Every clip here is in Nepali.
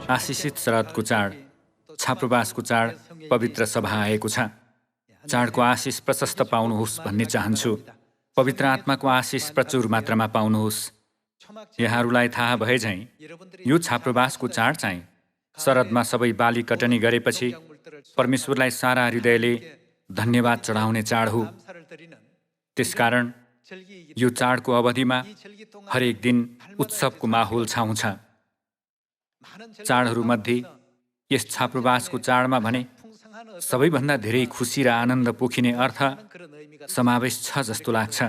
आशिषित शरदको चाड, छाप्रोबासको चाड पवित्र सभा आएको छ। चाडको आशिष प्रशस्त पाउनुहोस् भन्ने चाहन्छु। पवित्र आत्माको आशिष प्रचुर मात्रामा पाउनुहोस्। यहाँहरूलाई थाहा भए झैँ यो छाप्रोबासको चाड चाहिँ शरदमा सबै बाली कटनी गरेपछि परमेश्वरलाई सारा हृदयले धन्यवाद चढाउने चाड हो। त्यसकारण यो चाडको अवधिमा हरेक दिन उत्सवको माहौल छाउँछ। चाडहरूमध्ये यस छाप्रोबासको चाडमा भने सबैभन्दा धेरै खुसी र आनन्द पोखिने अर्थ समावेश छ जस्तो लाग्छ।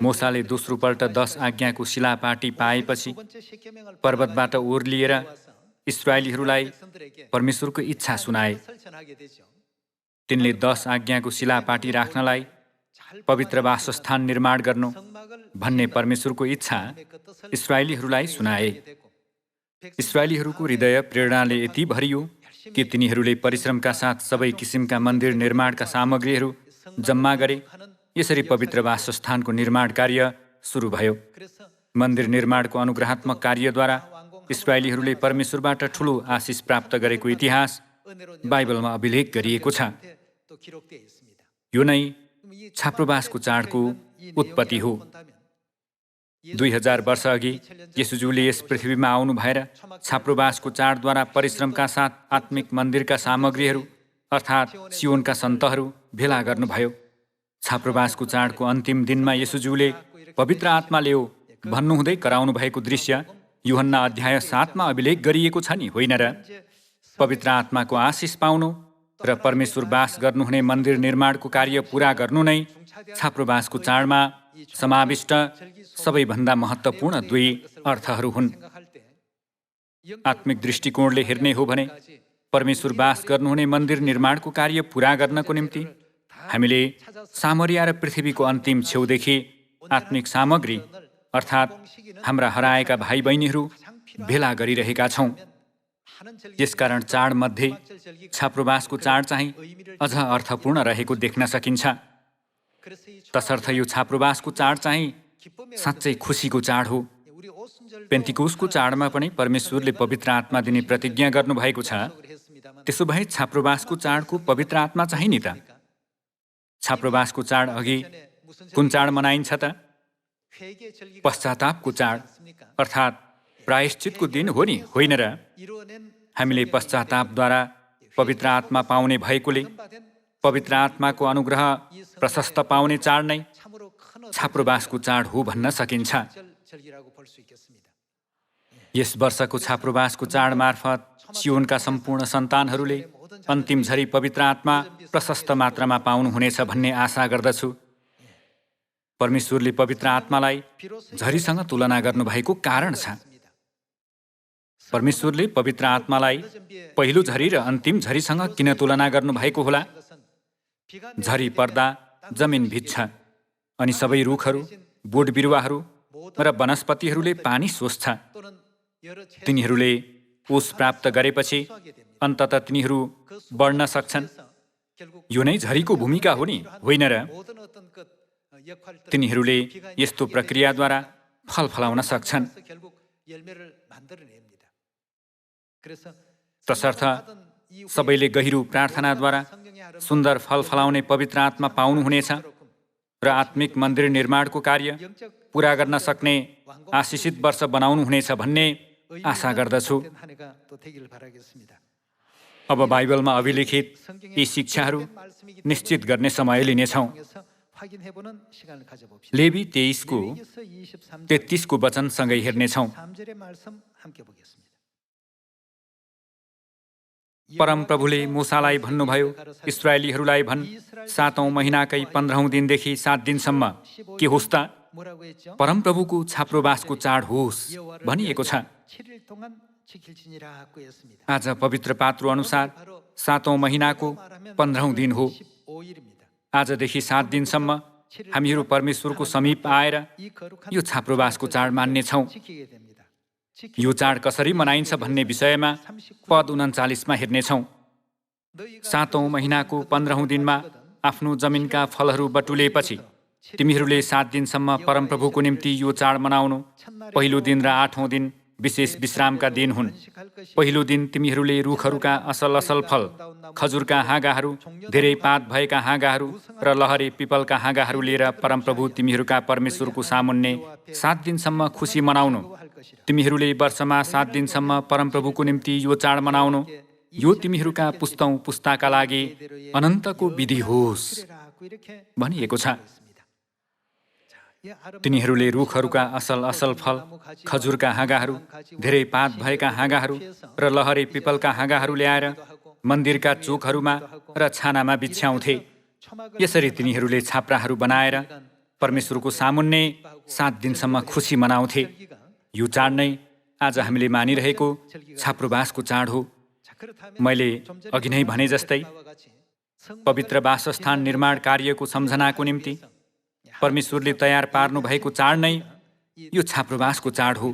मोसाले दोस्रोपल्ट 10 आज्ञाको शिलापाटी पाएपछि पर्वतबाट ओर्लिएर इस्राएलीहरूलाई परमेश्वरको इच्छा सुनाए। तिनले 10 आज्ञाको शिलापाटी राख्नलाई पवित्र वासस्थान निर्माण गर्नु भन्ने परमेश्वरको इच्छा इस्राएलीहरूलाई सुनाए। इस्राएलीहरूको हृदय प्रेरणाले यति भरियो कि तिनीहरूले परिश्रमका साथ सबै किसिमका मन्दिर निर्माणका सामग्रीहरू जम्मा गरे। यसरी पवित्र वासस्थानको निर्माण कार्य सुरु भयो। मन्दिर निर्माणको अनुग्रहात्मक कार्यद्वारा इस्राएलीहरूले परमेश्वरबाट ठूलो आशिष प्राप्त गरेको इतिहास बाइबलमा अभिलेख गरिएको छ। यो नै छाप्रोबासको चाडको उत्पत्ति हो। 2000 वर्ष अघि येशूज्यूले यस पृथ्वीमा आउनु भएर छाप्रोबासको चाडद्वारा परिश्रमका साथ आत्मिक मन्दिरका सामग्रीहरू अर्थात् सियोनका सन्तहरू भेला गर्नुभयो। छाप्रोबासको चाडको अन्तिम दिनमा येशूज्यूले पवित्र आत्मा ल्याऊ भन्नुहुँदै कराउनु भएको दृश्य यूहन्ना अध्याय 7 मा अभिलेख गरिएको छ नि, होइन र? पवित्र आत्माको आशिष पाउनु र परमेश्वर वास गर्नुहुने मन्दिर निर्माणको कार्य पूरा गर्नु नै छाप्रोबासको चाडमा समाविष्ट सबैभन्दा महत्त्वपूर्ण दुई अर्थहरू हुन्। आत्मिक दृष्टिकोणले हेर्ने हो भने परमेश्वर वास गर्नुहुने मन्दिर निर्माणको कार्य पूरा गर्नको निम्ति हामीले सामरिया र पृथ्वीको अन्तिम छेउदेखि आत्मिक सामग्री अर्थात् हाम्रा हराएका भाइ बहिनीहरू भेला गरिरहेका छौँ। यसकारण चाडमध्ये छाप्रोबासको चाड चाहिँ अझ अर्थपूर्ण रहेको देख्न सकिन्छ। तसर्थ यो छाप्रोबासको चाड चाहिँ साँच्चै खुसीको चाड हो। पेन्टिकोसको चाडमा पनि परमेश्वरले पवित्र आत्मा दिने प्रतिज्ञा गर्नुभएको छ। त्यसो भए छाप्रोबासको चाडको पवित्र आत्मा चाहिँ नि त? छाप्रोबासको चाड अघि कुन चाड मनाइन्छ त? पश्चातापको चाड अर्थात् प्रायश्चितको दिन हो नि, होइन र? हामीले पश्चातापद्वारा पवित्र आत्मा पाउने भएकोले पवित्र आत्माको अनुग्रह प्रशस्त पाउने चाड नै छाप्रोबासको चाड हो भन्न सकिन्छ। यस वर्षको छाप्रोबासको चाड मार्फत सियोनका सम्पूर्ण सन्तानहरूले अन्तिम झरी पवित्र आत्मा प्रशस्त मात्रामा पाउनुहुनेछ भन्ने आशा गर्दछु। परमेश्वरले पवित्र आत्मालाई झरीसँग तुलना गर्नुभएको कारण छ। परमेश्वरले पवित्र आत्मालाई पहिलो झरी र अन्तिम झरीसँग किन तुलना गर्नुभएको होला? झरी पर्दा जमिन भिज्छ अनि सबै रुखहरू, बोट बिरुवाहरू र वनस्पतिहरूले पानी सोच्छ। तिनीहरूले ओस प्राप्त गरेपछि अन्ततः तिनीहरू बढ्न सक्छन्। यो नै झरीको भूमिका हो नि, होइन र? तिनीहरूले यस्तो प्रक्रियाद्वारा फल फलाउन सक्छन्। तसर्थ सबैले गहिरो प्रार्थनाद्वारा सुन्दर फल फलाउने पवित्र आत्मा पाउनुहुनेछ र आत्मिक मन्दिर निर्माणको कार्य पूरा गर्न सक्ने आशिषित वर्ष बनाउनुहुनेछ भन्ने आशा गर्दछु। अब बाइबलमा अभिलेखित यी शिक्षाहरू निश्चित गर्ने समय लिनेछौँ। लेवी 23:33 को वचनसँगै हेर्नेछौँ। परमप्रभुले मूसालाई भन्नुभयो, इस्राएलीहरूलाई भन्, 7औं महिनाकै 15औं दिनदेखि 7 दिनसम्म के होस् त? परमप्रभुको छाप्रोबासको चाड होस् भनिएको छ। आज पवित्र पात्रो अनुसार 7औं महिनाको 15औं दिन हो। आजदेखि 7 दिनसम्म हामीहरू परमेश्वरको समीप आएर यो छाप्रोबासको चाड मान्नेछौँ। यो चाड कसरी मनाइन्छ भन्ने विषयमा पद 39 मा हेर्नेछौँ। 7औं महिनाको 15औं दिनमा आफ्नो जमिनका फलहरू बटुलेपछि तिमीहरूले 7 दिनसम्म परमप्रभुको निम्ति यो चाड मनाउनु। पहिलो दिन र 8औं दिन विशेष विश्रामका दिन हुन्। पहिलो दिन तिमीहरूले रुखहरूका असल असल फल, खजुरका हाँगाहरू, धेरै पात भएका हाँगाहरू र लहरे पिपलका हाँगाहरू लिएर परमप्रभु तिमीहरूका परमेश्वरको सामुन्ने 7 दिनसम्म खुसी मनाउनु। तिमीहरूले वर्षमा 7 दिनसम्म परमप्रभुको निम्ति यो चाड मनाउनु। यो तिमीहरूका पुस्तौं पुस्ताका लागि अनन्तको विधि होस् भनिएको छ। तिनीहरूले रुखहरूका असल असल फल, खजुरका हाँगाहरू, धेरै पात भएका हाँगाहरू र लहरे पिपलका हाँगाहरू ल्याएर मन्दिरका चोकहरूमा र छानामा बिछ्याउँथे। यसरी तिनीहरूले छाप्राहरू बनाएर परमेश्वरको सामुन्ने 7 दिनसम्म खुसी मनाउँथे। यो चाड नै आज हामीले मानिरहेको छाप्रोबासको चाड हो। मैले अघि नै भने जस्तै पवित्र वासस्थान निर्माण कार्यको सम्झनाको निम्ति परमेश्वरले तयार पार्नु भएको चाड नै यो छाप्रोबासको चाड हो।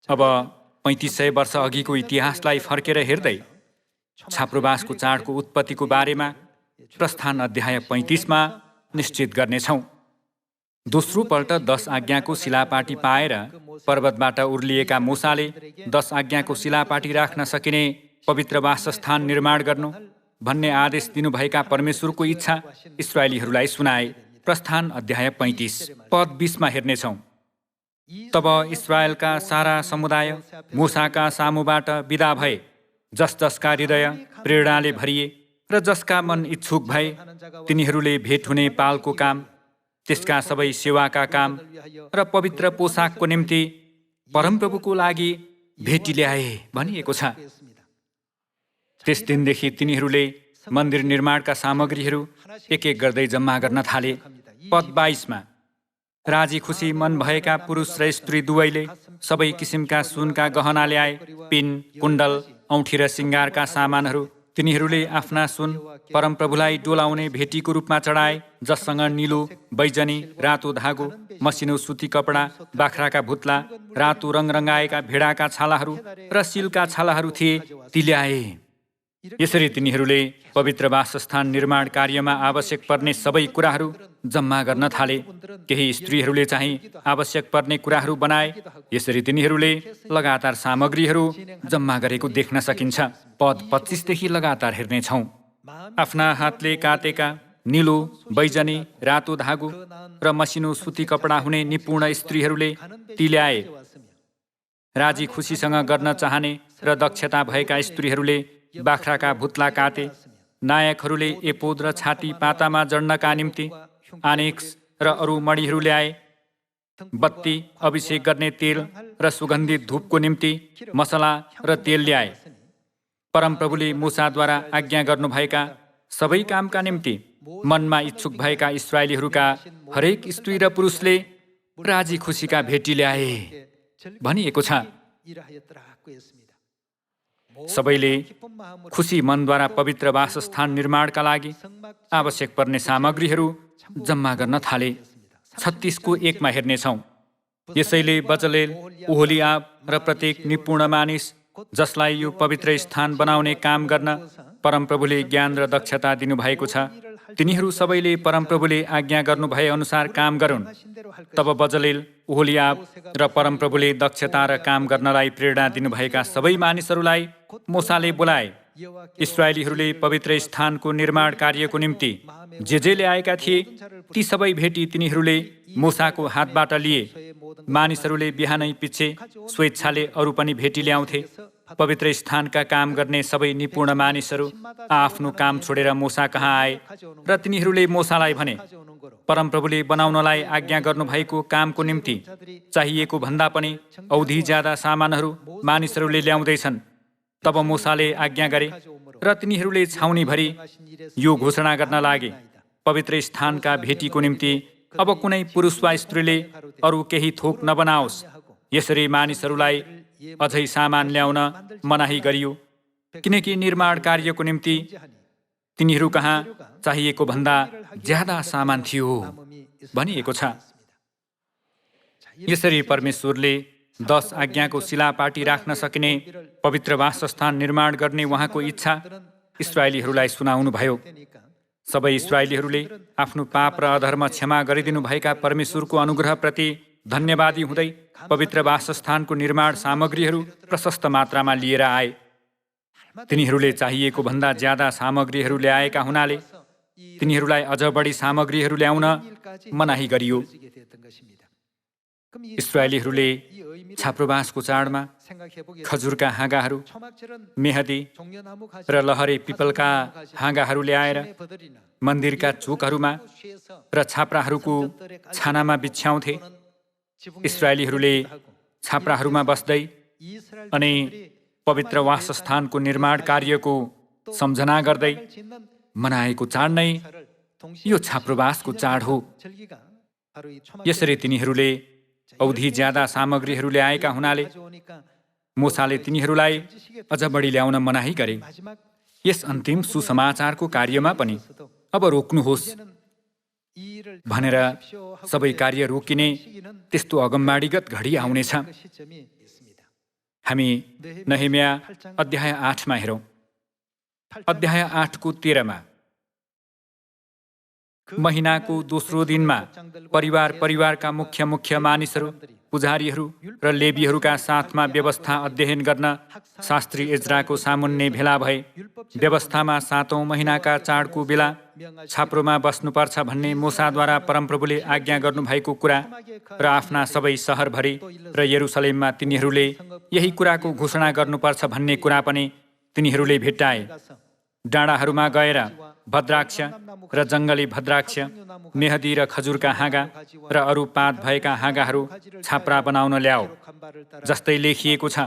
अब 3500 वर्ष अघिको इतिहासलाई फर्केर हेर्दै छाप्रोबासको चाडको उत्पत्तिको बारेमा प्रस्थान अध्याय 35मा निश्चित गर्नेछौँ। दोस्रो पल्ट 10 आज्ञाको शिलापाटी पाएर पर्वतबाट उर्लिएका मूसाले 10 आज्ञाको शिलापाटी राख्न सकिने पवित्र वासस्थान निर्माण गर्नु भन्ने आदेश दिनुभएका परमेश्वरको इच्छा इस्राएलीहरूलाई सुनाए। प्रस्थान अध्याय 35 पद 20मा हेर्नेछौँ। तब इस्राएलका सारा समुदाय मूसाका सामुबाट विदा भए, जस जसका हृदय प्रेरणाले भरिए र जसका मन इच्छुक भए। तिनीहरूले भेट हुने पालको काम, त्यसका सबै सेवाका काम र पवित्र पोसाकको निम्ति परमप्रभुको लागि भेटी ल्याए भनिएको छ। त्यस दिनदेखि तिनीहरूले मन्दिर निर्माणका सामग्रीहरू एक एक गर्दै जम्मा गर्न थाले। पद 22मा राजी खुसी मन भएका पुरुष र स्त्री दुवैले सबै किसिमका सुनका गहना ल्याए, पिन, कुण्डल, औँठी र सिङ्गारका सामानहरू। तिनीहरूले आफ्ना सुन परमप्रभुलाई डोलाउने भेटीको रूपमा चढाए, जससँग निलो, बैजनी, रातो धागो, मसिनो सुती कपडा, बाख्राका भुत्ला, रातो रङरङ्गाएका भेडाका छालाहरू र सिलका छालाहरू थिए, ती ल्याए। यसरी तिनीहरूले पवित्र वासस्थान निर्माण कार्यमा आवश्यक पर्ने सबै कुराहरू जम्मा गर्न थाले। केही स्त्रीहरूले चाहिँ आवश्यक पर्ने कुराहरू बनाए। यसरी तिनीहरूले लगातार सामग्रीहरू जम्मा गरेको देख्न सकिन्छ। पद 25देखि लगातार हेर्नेछौँ। आफ्ना हातले काटेका निलो, बैजनी, रातो धागो र मसिनो सुती कपडा हुने निपुण स्त्रीहरूले ती ल्याए। राजी खुसीसँग गर्न चाहने र दक्षता भएका स्त्रीहरूले बाख्राका भुत्ला काटे। नायकहरूले एपोद र छाती पातामा जड्नका निम्ति आनेक्स र अरू मणिहरू ल्याए। बत्ती, अभिषेक गर्ने तेल र सुगन्धित धूपको निम्ति मसला र तेल ल्याए। परमप्रभुले मूसाद्वारा आज्ञा गर्नुभएका सबै कामका निम्ति मनमा इच्छुक भएका इस्राएलीहरूका हरेक स्त्री र पुरुषले राजी खुसीका भेटी ल्याए भनिएको छ। सबैले खुसी मनद्वारा पवित्र वासस्थान निर्माणका लागि आवश्यक पर्ने सामग्रीहरू जम्मा गर्न थाले। 36 को 1 मा हेर्नेछौँ। यसैले बजलेल, ओहोलियाब र प्रत्येक निपुण मानिस जसलाई यो पवित्र स्थान बनाउने काम गर्न परमप्रभुले ज्ञान र दक्षता दिनुभएको छ, तिनीहरू सबैले परमप्रभुले आज्ञा गर्नुभए अनुसार काम गरून्। तब बजलेल, ओहोलियाब र परमप्रभुले दक्षता र काम गर्नलाई प्रेरणा दिनुभएका सबै मानिसहरूलाई मूसाले बोलाए। इस्राएलीहरूले पवित्र स्थानको निर्माण कार्यको निम्ति जे ल्याएका थिए, ती सबै भेटी तिनीहरूले मूसाको हातबाट लिए। मानिसहरूले बिहानै पिच्छे स्वेच्छाले अरू पनि भेटी ल्याउँथे। पवित्र स्थानका काम गर्ने सबै निपुण मानिसहरू आफ्नो काम छोडेर मूसा कहाँ आए र तिनीहरूले मूसालाई भने, परमप्रभुले बनाउनलाई आज्ञा गर्नुभएको कामको निम्ति चाहिएको भन्दा पनि औधी ज्यादा सामानहरू मानिसहरूले ल्याउँदैछन्। तब मूसाले आज्ञा गरे र तिनीहरूले छाउनीभरि यो घोषणा गर्न लागे, पवित्र स्थानका भेटीको निम्ति अब कुनै पुरुष वा स्त्रीले अरू केही थोक नबनाओस्। यसरी मानिसहरूलाई अझै सामान ल्याउन मनाही गरियो, किनकि निर्माण कार्यको निम्ति तिनीहरू कहाँ चाहिएको भन्दा ज्यादा सामान थियो भनिएको छ। यसरी परमेश्वरले 10 आज्ञाको शिलापाटी राख्न सकिने पवित्र वासस्थान निर्माण गर्ने उहाँको इच्छा इस्राएलीहरूलाई सुनाउनुभयो। सबै इस्राएलीहरूले आफ्नो पाप र अधर्म क्षमा गरिदिनु भएका परमेश्वरको अनुग्रहप्रति धन्यवादी हुँदै पवित्र वासस्थानको निर्माण सामग्रीहरू प्रशस्त मात्रामा लिएर आए। तिनीहरूले चाहिएको भन्दा ज्यादा सामग्रीहरू ल्याएका हुनाले तिनीहरूलाई अझ बढी सामग्रीहरू ल्याउन मनाही गरियो। इस्राएलीहरूले छाप्रोबासको चाडमा खजुरका हाँगाहरू, मेहदी र लहरे पिपलका हाँगाहरू ल्याएर मन्दिरका चोकहरूमा र छाप्राहरूको छानामा बिछ्याउँथे। इस्राएलीहरूले छाप्राहरूमा बस्दै अनि पवित्र वासस्थानको निर्माण कार्यको सम्झना गर्दै मनाएको चाड नै यो छाप्रोबासको चाड हो। यसरी तिनीहरूले औधी ज्यादा सामग्रीहरू ल्याएका हुनाले मोसाले तिनीहरूलाई अझ बढी ल्याउन मनाही गरे। यस अन्तिम सुसमाचारको कार्यमा पनि अब रोक्नुहोस् भनेर सबै कार्य रोकिने त्यस्तो अगमबाडीगत घडी आउनेछ। हामी नहेमिया अध्याय 8 मा हेरौँ। अध्याय 8 को 13 मा महिनाको दोस्रो दिनमा परिवारका मुख्य मानिसहरू, पुजारीहरू र लेवीहरूका साथमा व्यवस्था अध्ययन गर्न शास्त्री इजराको सामुन्ने भेला भए। व्यवस्थामा 7औं महिनाका चाडको बेला छाप्रोमा बस्नुपर्छ भन्ने मोसाद्वारा परमप्रभुले आज्ञा गर्नुभएको कुरा र आफ्ना सबै सहरभरि र यरुसलेममा तिनीहरूले यही कुराको घोषणा गर्नुपर्छ भन्ने कुरा पनि तिनीहरूले भेट्टाए। डाँडाहरूमा गएर भद्राक्ष र जङ्गली भद्राक्ष, मेहदी र खजुरका हाँगा र अरू पात भएका हाँगाहरू छाप्रा बनाउन ल्याओ जस्तै लेखिएको छ।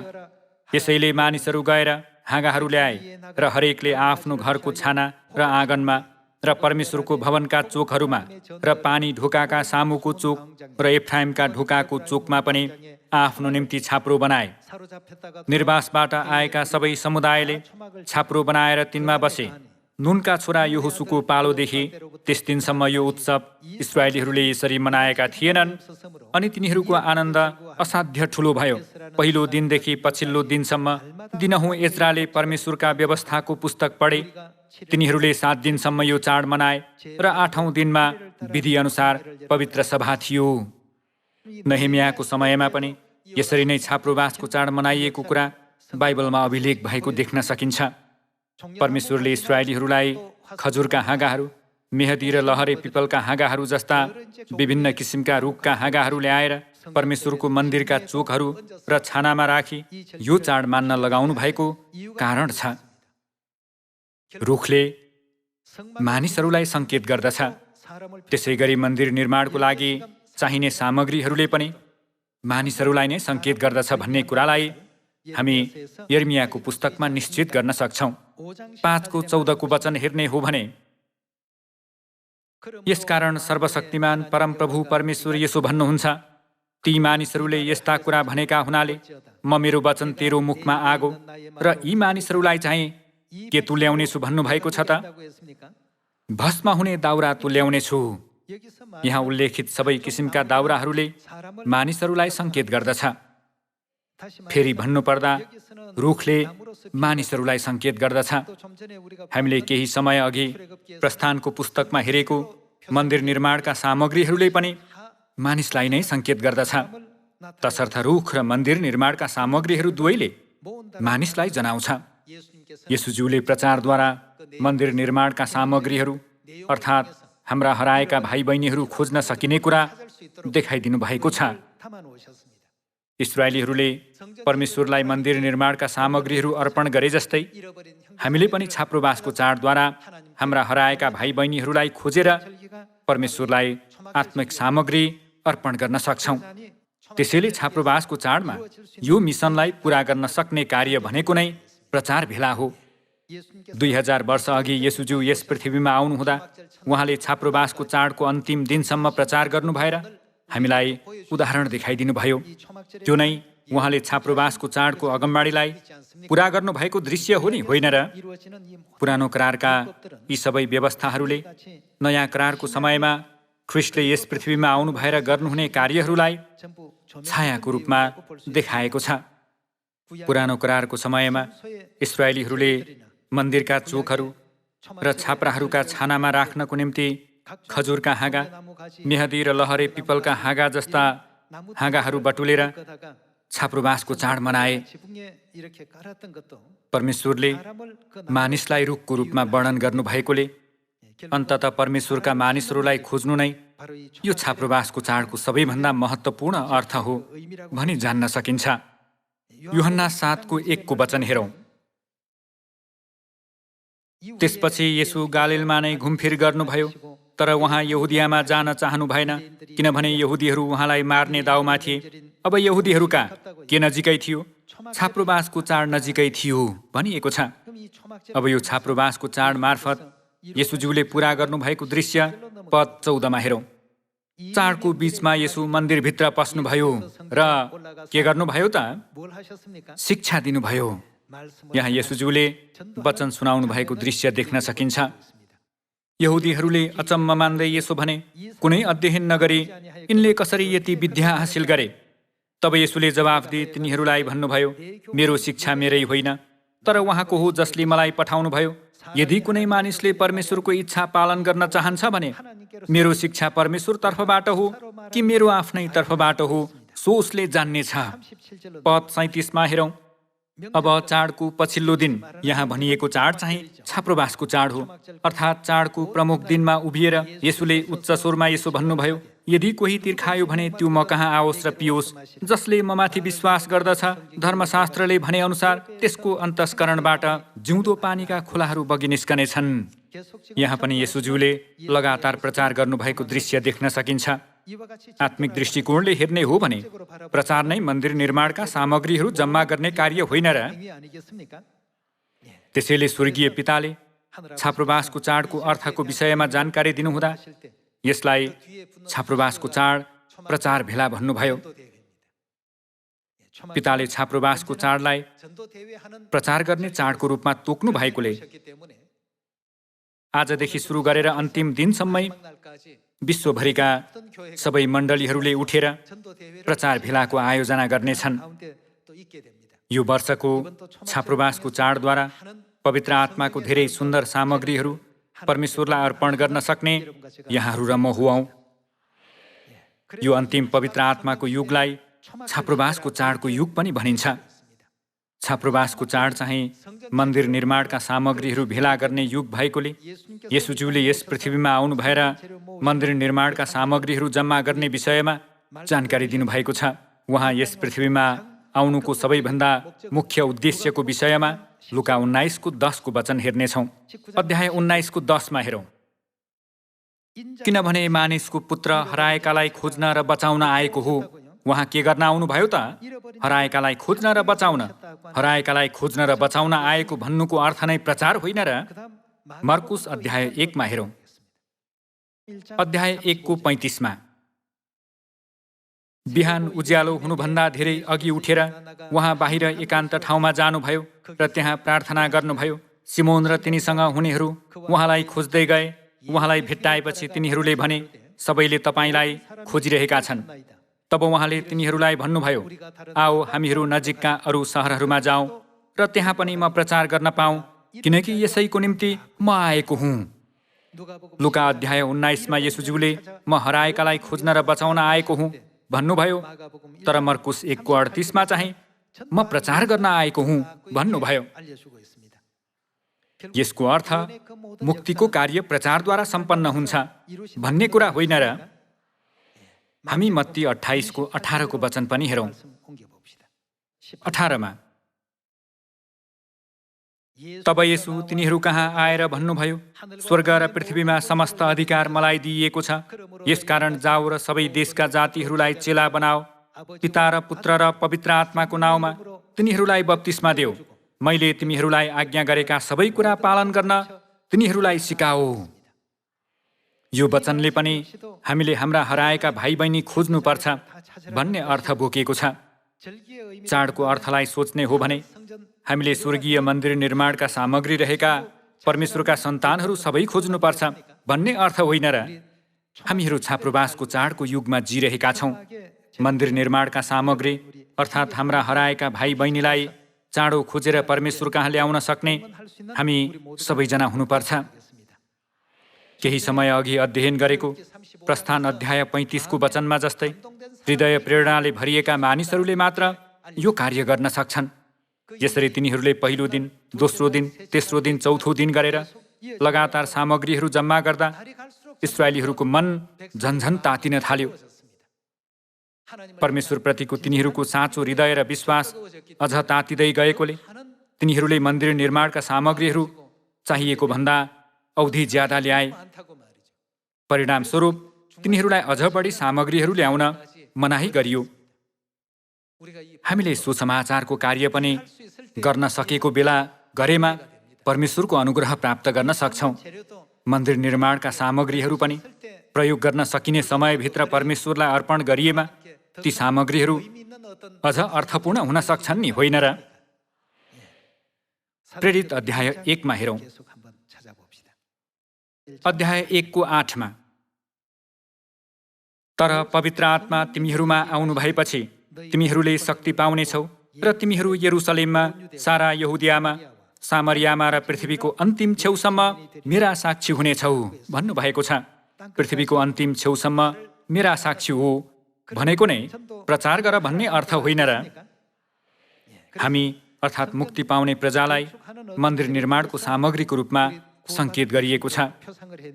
यसैले मानिसहरू गएर हाँगाहरू ल्याए र हरेकले आफ्नो घरको छाना र आँगनमा र परमेश्वरको भवनका चोकहरूमा र पानी ढोकाका सामुको चोक र एफ्राइमका ढोकाको चोकमा पनि आफ्नो निम्ति छाप्रो बनाए। निर्वासबाट आएका सबै समुदायले छाप्रो बनाएर तिनमा बसे। नुनका छोरा यहोसुको पालोदेखि त्यस दिनसम्म यो उत्सव इस्राएलीहरूले यसरी मनाएका थिएनन् अनि तिनीहरूको आनन्द असाध्य ठुलो भयो। पहिलो दिनदेखि पछिल्लो दिनसम्म दिनहुँ एज्राले परमेश्वरका व्यवस्थाको पुस्तक पढे। तिनीहरूले 7 दिनसम्म यो चाड मनाए र 8औं दिनमा विधि अनुसार पवित्र सभा थियो। नहेमियाको समयमा पनि यसरी नै छाप्रोबासको चाड मनाइएको कुरा बाइबलमा अभिलेख भएको देख्न सकिन्छ। परमेश्वरले इस्राएलीहरूलाई खजुरका हाँगाहरू, मेहदी र लहरे पिपलका हाँगाहरू जस्ता विभिन्न किसिमका रुखका हाँगाहरू ल्याएर परमेश्वरको मन्दिरका चोकहरू र छानामा राखी यो चाड मान्न लगाउनु भएको कारण छ। रुखले मानिसहरूलाई सङ्केत गर्दछ। त्यसै गरी मन्दिर निर्माणको लागि चाहिने सामग्रीहरूले पनि मानिसहरूलाई नै सङ्केत गर्दछ भन्ने कुरालाई हामी यर्मियाको पुस्तकमा निश्चित गर्न सक्छौँ। 5 को 14 को वचन हेर्ने हो भने, यसकारण सर्वशक्तिमान परमप्रभु परमेश्वर यसो भन्नुहुन्छ, ती मानिसहरूले यस्ता कुरा भनेका हुनाले म मेरो वचन तेरो मुखमा आगो र यी मानिसहरूलाई चाहिँ के तु ल्याउनेछु भन्नुभएको छ त? भस्म हुने दाउरा तु ल्याउनेछु। यहाँ उल्लेखित सबै किसिमका दाउराहरूले मानिसहरूलाई सङ्केत गर्दछ। फेरि भन्नुपर्दा रुखले मानिसहरूलाई सङ्केत गर्दछ। हामीले केही समय अघि प्रस्थानको पुस्तकमा हेरेको मन्दिर निर्माणका सामग्रीहरूले पनि मानिसलाई नै सङ्केत गर्दछ। तसर्थ रुख र मन्दिर निर्माणका सामग्रीहरू दुवैले मानिसलाई जनाउँछ। येशूज्यूले प्रचारद्वारा मन्दिर निर्माणका सामग्रीहरू अर्थात् हाम्रा हराएका भाइ बहिनीहरू खोज्न सकिने कुरा देखाइदिनु भएको छ। इस्राएलीहरूले परमेश्वरलाई मन्दिर निर्माणका सामग्रीहरू अर्पण गरे जस्तै हामीले पनि छाप्रोबासको चाडद्वारा हाम्रा हराएका भाइ बहिनीहरूलाई खोजेर परमेश्वरलाई आत्मिक सामग्री अर्पण गर्न सक्छौँ। त्यसैले छाप्रोबासको चाडमा यो मिसनलाई पुरा गर्न सक्ने कार्य भनेको नै प्रचार भेला हो। 2000 वर्ष अघि येशूज्यू यस पृथ्वीमा आउनुहुँदा उहाँले छाप्रोबासको चाडको अन्तिम दिनसम्म प्रचार गर्नु भएर हामीलाई उदाहरण देखाइदिनु भयो। त्यो नै उहाँले छाप्रोबासको चाडको अगमबाडीलाई पुरा गर्नुभएको दृश्य हो नि, होइन र? पुरानो करारका यी सबै व्यवस्थाहरूले नयाँ करारको समयमा ख्रिस्टले यस पृथ्वीमा आउनु भएर गर्नुहुने कार्यहरूलाई छायाको रूपमा देखाएको छ। पुरानो करारको समयमा इस्राएलीहरूले मन्दिरका चोकहरू र छाप्राहरूका छानामा राख्नको निम्ति खजुरका हाँगा, मेहदी र लहरे पिपलका हाँगा जस्ता हाँगाहरू बटुलेर छाप्रोबासको चाड मनाए। परमेश्वरले मानिसलाई रुखको रूपमा वर्णन गर्नुभएकोले अन्ततः परमेश्वरका मानिसहरूलाई खोज्नु नै यो छाप्रोबासको चाडको सबैभन्दा महत्त्वपूर्ण अर्थ हो भनी जान्न सकिन्छ। यूहन्ना 7:1 वचन हेरौँ। त्यसपछि येशू गालिलमा नै घुमफिर गर्नुभयो, तर उहाँ यहुदियामा जान चाहनु भएन, किनभने यहुदीहरू उहाँलाई मार्ने दाउमा थिए। अब यहुदीहरूका के नजिकै थियो? छाप्रोबासको चाड नजिकै थियो भनिएको छ। अब यो छाप्रोबासको चाड मार्फत येशूज्यूले पूरा गर्नुभएको दृश्य पद 14मा हेरौँ। चाडको बीचमा येशू मन्दिरभित्र पस्नुभयो र के गर्नुभयो त? शिक्षा दिनुभयो। यहाँ येशूज्यूले वचन सुनाउनु भएको दृश्य देख्न सकिन्छ। यहुदीहरूले अचम्म मान्दै यसो भने, कुनै अध्ययन नगरी यिनले कसरी यति विद्या हासिल गरे? तब येशूले जवाफ दिए तिनीहरूलाई भन्नुभयो, मेरो शिक्षा मेरै होइन, तर उहाँको हो जसले मलाई पठाउनुभयो। यदि कुनै मानिसले परमेश्वरको इच्छा पालन गर्न चाहन्छ भने मेरो शिक्षा परमेश्वर तर्फबाट हो कि मेरो आफ्नै तर्फबाट हो सो उसले जान्नेछ। पद 37मा हेरौँ। अब चाडको पछिल्लो दिन, यहाँ भनिएको चाड चाहिँ छाप्रोबासको चाड हो, अर्थात् चाडको प्रमुख दिनमा उभिएर येशूले उच्च स्वरमा यसो भन्नुभयो, यदि कोही तिर्खायो भने त्यो म कहाँ आओस् र पियोस्। जसले ममाथि विश्वास गर्दछ, धर्मशास्त्रले भने अनुसार त्यसको अन्तस्करणबाट जिउँदो पानीका खोलाहरू बगि निस्कनेछन्। यहाँ पनि येशूज्यूले लगातार प्रचार गर्नुभएको दृश्य देख्न सकिन्छ। आत्मिक दृष्टिकोणले हेर्ने हो भने प्रचार नै मन्दिर निर्माणका सामग्रीहरू जम्मा गर्ने कार्य होइन र? त्यसैले स्वर्गीय पिताले छाप्रोबासको चाडको अर्थको विषयमा जानकारी दिनुहुँदा यसलाई छाप्रोबासको चाड प्रचार भेला भन्नुभयो। पिताले छाप्रोबासको चाडलाई प्रचार गर्ने चाडको रूपमा तोक्नु भएकोले आजदेखि सुरु गरेर अन्तिम दिनसम्मै विश्वभरिका सबै मण्डलीहरूले उठेर प्रचार भेलाको आयोजना गर्नेछन्। यो वर्षको छाप्रोबासको चाडद्वारा पवित्र आत्माको धेरै सुन्दर सामग्रीहरू परमेश्वरलाई अर्पण गर्न सक्ने यहाँहरू र म हुऔँ। यो अन्तिम पवित्र आत्माको युगलाई छाप्रोबासको चाडको युग पनि भनिन्छ। छाप्रोबासको चाड चाहिँ मन्दिर निर्माणका सामग्रीहरू भेला गर्ने युग भएकोले येशूज्यूले यस पृथ्वीमा आउनु भएर मन्दिर निर्माणका सामग्रीहरू जम्मा गर्ने विषयमा जानकारी दिनुभएको छ। उहाँ यस पृथ्वीमा आउनुको सबैभन्दा मुख्य उद्देश्यको विषयमा लुका 19:10 वचन हेर्नेछौँ। अध्याय 19:10मा हेरौँ। किनभने मानिसको पुत्र हराएकालाई खोज्न र बचाउन आएको हो। उहाँ के गर्न आउनुभयो त? हराएकालाई खोज्न र बचाउन। हराएकालाई खोज्न र बचाउन आएको भन्नुको अर्थ नै प्रचार होइन र? मर्कुस अध्याय 1मा हेरौँ। अध्याय 1:35मा बिहान उज्यालो हुनुभन्दा धेरै अघि उठेर उहाँ बाहिर एकान्त ठाउँमा जानुभयो र त्यहाँ प्रार्थना गर्नुभयो। सिमोन र तिनीसँग हुनेहरू उहाँलाई खोज्दै गए। उहाँलाई भेट्टाएपछि तिनीहरूले भने, सबैले तपाईँलाई खोजिरहेका छन्। तब उहाँले तिनीहरूलाई भन्नुभयो, आओ हामीहरू नजिकका अरू सहरहरूमा जाउँ र त्यहाँ पनि म प्रचार गर्न पाऊँ, किनकि यसैको निम्ति म आएको हुँ। लुका अध्याय 19मा येशूज्यूले म हराएकालाई खोज्न र बचाउन आएको हुँ भन्नुभयो, तर मर्कुस 1:38मा चाहिँ म प्रचार गर्न आएको हुँ भन्नुभयो। यसको अर्थ मुक्तिको कार्य प्रचारद्वारा सम्पन्न हुन्छ भन्ने कुरा होइन र? हामी मत्ती 28:18 वचन पनि हेरौँ। 18मा तब येशू तिनीहरू कहाँ आएर भन्नुभयो, स्वर्ग र पृथ्वीमा समस्त अधिकार मलाई दिइएको छ। यसकारण जाओ र सबै देशका जातिहरूलाई चेला बनाओ, पिता र पुत्र र पवित्र आत्माको नाउँमा तिनीहरूलाई बप्तिस्मा देऊ। मैले तिमीहरूलाई आज्ञा गरेका सबै कुरा पालन गर्न तिनीहरूलाई सिकाओ। यो वचनले पनि हामीले हाम्रा हराएका भाइ बहिनी खोज्नुपर्छ भन्ने अर्थ बोकेको छ। चाडको अर्थलाई सोच्ने हो भने हामीले स्वर्गीय मन्दिर निर्माणका सामग्री रहेका परमेश्वरका सन्तानहरू सबै खोज्नुपर्छ भन्ने अर्थ होइन र? हामीहरू छाप्रोबासको चाडको युगमा जिरहेका छौँ। मन्दिर निर्माणका सामग्री अर्थात् हाम्रा हराएका भाइ बहिनीलाई चाँडो खोजेर परमेश्वर कहाँ ल्याउन सक्ने हामी सबैजना हुनुपर्छ। केही समय अघि अध्ययन गरेको प्रस्थान अध्याय 35 को वचनमा जस्तै हृदय प्रेरणाले भरिएका मानिसहरूले मात्र यो कार्य गर्न सक्छन्। यसरी तिनीहरूले पहिलो दिन, दोस्रो दिन, तेस्रो दिन, चौथो दिन गरेर लगातार सामग्रीहरू जम्मा गर्दा इस्राएलीहरूको मन झन्झन तातिन थाल्यो। परमेश्वरप्रतिको तिनीहरूको साँचो हृदय र विश्वास अझ तातिँदै गएकोले तिनीहरूले मन्दिर निर्माणका सामग्रीहरू चाहिएको भन्दा औधी ज्यादा ल्याए। परिणामस्वरूप तिनीहरूलाई अझ बढी सामग्रीहरू ल्याउन मनाही गरियो। हामीले सुसमाचारको कार्य पनि गर्न सकेको बेला गरेमा परमेश्वरको अनुग्रह प्राप्त गर्न सक्छौँ। मन्दिर निर्माणका सामग्रीहरू पनि प्रयोग गर्न सकिने समयभित्र परमेश्वरलाई अर्पण गरिएमा ती सामग्रीहरू अझ अर्थपूर्ण हुन सक्छन् नि, होइन र? प्रेरित अध्याय 1 मा हेरौँ। अध्याय 1 को 8 मा, तर पवित्र आत्मा तिमीहरूमा आउनु भएपछि तिमीहरूले शक्ति पाउनेछौ र तिमीहरू यरुसलेममा, सारा यहुदियामा, सामरियामा र पृथ्वीको अन्तिम छेउसम्म मेरा साक्षी हुनेछौ भन्नुभएको छ। पृथ्वीको अन्तिम छेउसम्म मेरा साक्षी हो भनेको नै प्रचार गर भन्ने अर्थ होइन र? हामी अर्थात् मुक्ति पाउने प्रजालाई मन्दिर निर्माणको सामग्रीको रूपमा सङ्केत गरिएको छ।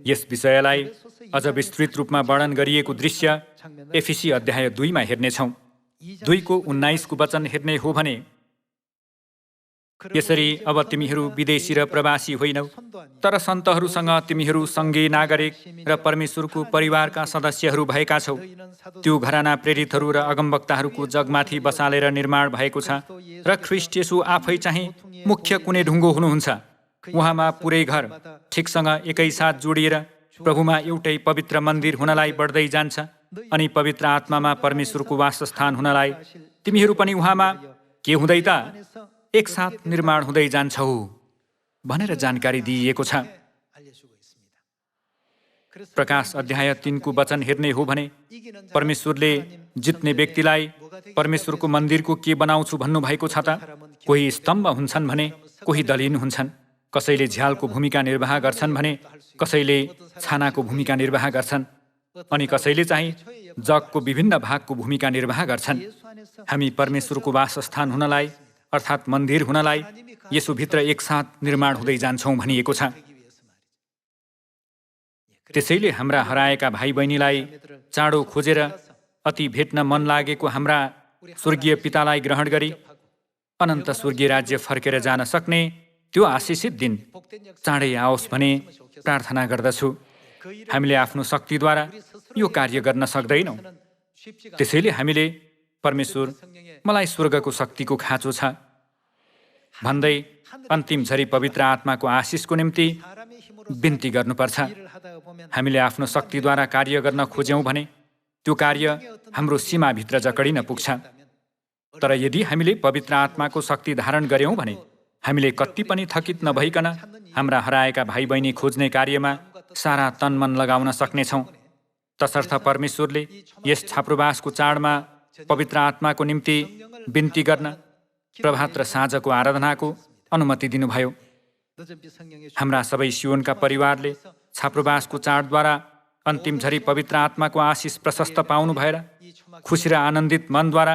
यस विषयलाई अझ विस्तृत रूपमा वर्णन गरिएको दृश्य एफिसी अध्याय 2 मा हेर्नेछौँ। 2 को 19 को वचन हेर्ने हो भने, यसरी अब तिमीहरू विदेशी र प्रवासी होइनौ, तर सन्तहरूसँग तिमीहरू सँगै नागरिक र परमेश्वरको परिवारका सदस्यहरू भएका छौ। त्यो घराना प्रेरितहरू र अगमवक्ताहरूको जगमाथि बसालेर निर्माण भएको छ र ख्रीष्ट येशू आफै चाहिँ मुख्य कुनै ढुङ्गो हुनुहुन्छ। उहाँमा पुरै घर ठिकसँग एकैसाथ जोडिएर प्रभुमा एउटै पवित्र मन्दिर हुनलाई बढ्दै जान्छ अनि पवित्र आत्मामा परमेश्वरको वासस्थान हुनलाई तिमीहरू पनि उहाँमा के हुँदै त एकसाथ निर्माण हुँदै जान्छौ भनेर जानकारी दिइएको छ। प्रकाश अध्याय 3 को वचन हेर्ने हो भने, परमेश्वरले जित्ने व्यक्तिलाई परमेश्वरको मन्दिरको के बनाउँछु भन्नुभएको छ त? कोही स्तम्भ हुन्छन् भने कोही दलिन हुन्छन्, कसैले झ्यालको भूमिका निर्वाह गर्छन् भने कसैले छानाको भूमिका निर्वाह गर्छन् अनि कसैले चाहिँ जगको विभिन्न भागको भूमिका निर्वाह गर्छन्। हामी परमेश्वरको वासस्थान हुनलाई अर्थात् मन्दिर हुनलाई यसोभित्र एकसाथ निर्माण हुँदै जान्छौँ भनिएको छ। त्यसैले हाम्रा हराएका भाइ बहिनीलाई चाँडो खोजेर अति भेट्न मन लागेको हाम्रा स्वर्गीय पितालाई ग्रहण गरी अनन्त स्वर्गीय राज्य फर्केर जान सक्ने त्यो आशिषित दिन चाँडै आओस् भने प्रार्थना गर्दछु। हामीले आफ्नो शक्तिद्वारा यो कार्य गर्न सक्दैनौँ। त्यसैले हामीले परमेश्वर, मलाई स्वर्गको शक्तिको खाँचो छ भन्दै अन्तिम झरी पवित्र आत्माको आशिषको निम्ति बिन्ती गर्नुपर्छ। हामीले आफ्नो शक्तिद्वारा कार्य गर्न खोज्यौँ भने त्यो कार्य हाम्रो सीमाभित्र जकडिन पुग्छ। तर यदि हामीले पवित्र आत्माको शक्ति धारण गर्यौँ भने हामीले कति पनि थकित नभइकन हाम्रा हराएका भाइ बहिनी खोज्ने कार्यमा सारा तन मन लगाउन सक्नेछौँ। तसर्थ परमेश्वरले यस छाप्रोबासको चाडमा पवित्र आत्माको निम्ति बिन्ती गर्न प्रभात र साँझको आराधनाको अनुमति दिनुभयो। हाम्रा सबै सियोनका परिवारले छाप्रोबासको चाडद्वारा अन्तिम झरी पवित्र आत्माको आशिष प्रशस्त पाउनु भएर खुसी र आनन्दित मनद्वारा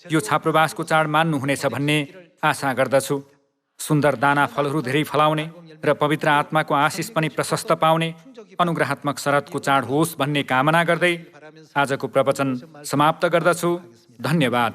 यो छाप्रोबासको चाड मान्नुहुनेछ भन्ने आशा गर्दछु। सुन्दर दाना फलहरू धेरै फलाउने र पवित्र आत्माको आशिष पनि प्रशस्त पाउने अनुग्रहात्मक शरदको चाड होस् भन्ने कामना गर्दै आजको प्रवचन समाप्त गर्दछु। धन्यवाद।